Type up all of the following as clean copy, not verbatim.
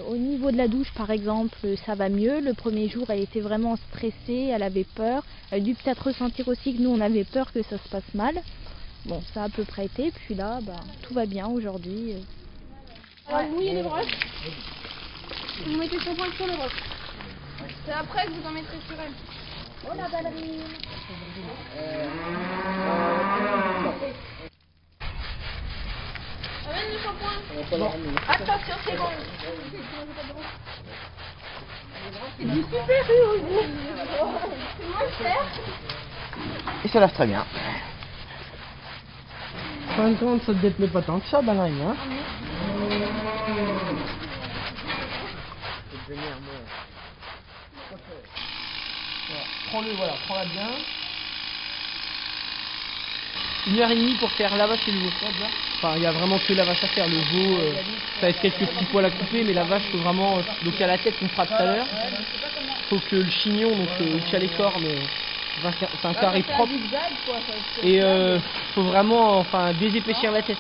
Au niveau de la douche par exemple, ça va mieux. Le premier jour elle était vraiment stressée, elle avait peur. Elle a dû peut-être ressentir aussi que nous on avait peur que ça se passe mal. Bon, ça a à peu près été, puis là tout va bien aujourd'hui. Alors vous mouillez les brosses, vous mettez son poing sur le brosse. C'est après que vous en mettrez sur elle. Oh la ballerine. Amène le shampoing. Bon. Attention, c'est bon. C'est du super héros. C'est moins cher. Et ça lave très bien. En fin de compte, ça te déplaît pas tant que ça, ballerine, hein. Prends-le, voilà, prends-la bien. 1h30 pour faire la vache et le veau. Enfin, il y a vraiment que la vache à faire. Le veau, ça va être quelques petits poils à couper, mais la vache, faut vraiment. Donc, il y a la tête qu'on fera tout à l'heure. Faut que le chignon, donc il tient les cornes, c'est un carré propre. Et faut vraiment désépaissir la tête.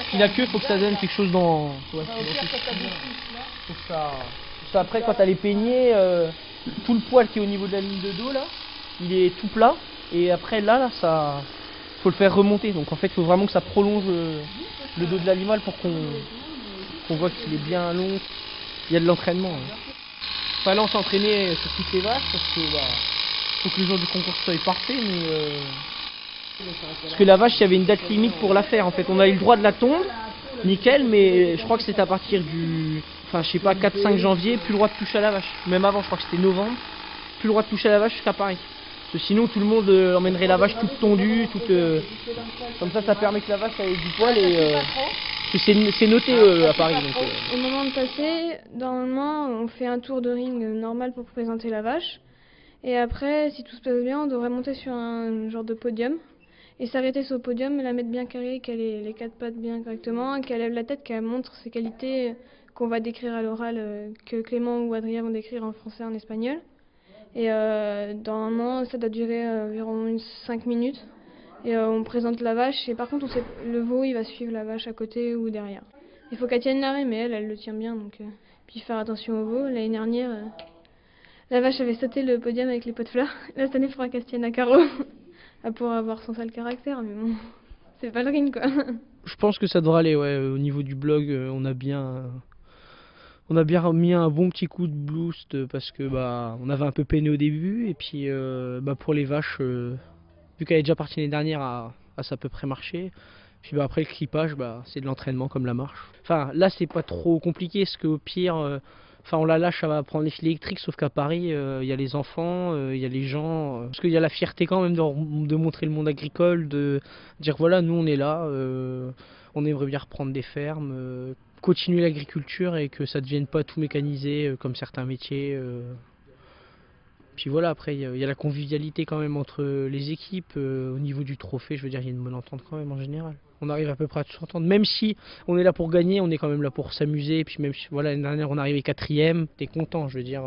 Puis la queue, faut que ça donne quelque chose dans. Ouais, faut que ça, après, quand elle est peignée, tout le poil qui est au niveau de la ligne de dos là, il est tout plat. Et après là, ça, faut le faire remonter. Donc en fait, il faut vraiment que ça prolonge le dos de l'animal pour qu'on voit qu'il est bien long. Il y a de l'entraînement. Enfin là, on s'est entraîné sur toutes les vaches parce que faut que le jour du concours soit parfait, mais parce que la vache, il y avait une date limite pour la faire. En fait, on a eu le droit de la tondre, nickel, mais je crois que c'était à partir du, je sais pas, 4-5 janvier, plus le droit de toucher à la vache. Même avant, je crois que c'était novembre, plus le droit de toucher à la vache jusqu'à Paris. Parce que sinon, tout le monde emmènerait la vache toute tondue, comme ça permet que la vache ait du poil et c'est noté à Paris. Donc, Au moment de passer, normalement, on fait un tour de ring normal pour présenter la vache. Et après, si tout se passe bien, on devrait monter sur un genre de podium. Et s'arrêter sur le podium, la mettre bien carrée, qu'elle ait les 4 pattes bien correctement, qu'elle lève la tête, qu'elle montre ses qualités qu'on va décrire à l'oral, que Clément ou Adrien vont décrire en français et en espagnol. Et normalement, ça doit durer environ 5 minutes. Et on présente la vache. Et par contre, le veau, il va suivre la vache à côté ou derrière. Il faut qu'elle tienne l'arrêt, mais elle le tient bien. Donc, puis faire attention au veau. L'année dernière, la vache avait sauté le podium avec les pots de fleurs. Là, cette année, il faudra qu'elle se tienne à carreau. Pour avoir son sale caractère, mais bon, c'est pas le ring quoi. Je pense que ça devrait aller, ouais. Au niveau du blog, on a bien mis un bon petit coup de boost parce que on avait un peu peiné au début et puis pour les vaches, vu qu'elle est déjà partie l'année dernière, à ça à peu près marché. Puis après le clippage, c'est de l'entraînement comme la marche. Enfin là c'est pas trop compliqué parce qu'au pire, on la lâche, ça va prendre les fils électriques, sauf qu'à Paris, il y a les enfants, il y a les gens. Parce qu'il y a la fierté quand même de montrer le monde agricole, de dire voilà, nous on est là, on aimerait bien reprendre des fermes, continuer l'agriculture et que ça ne devienne pas tout mécanisé comme certains métiers. Puis voilà, après il y a la convivialité quand même entre les équipes, au niveau du trophée, je veux dire, il y a une bonne entente quand même en général. On arrive à peu près à tout s'entendre, même si on est là pour gagner, on est quand même là pour s'amuser. Et puis même si l'année dernière on est arrivé 4ème, t'es content, je veux dire.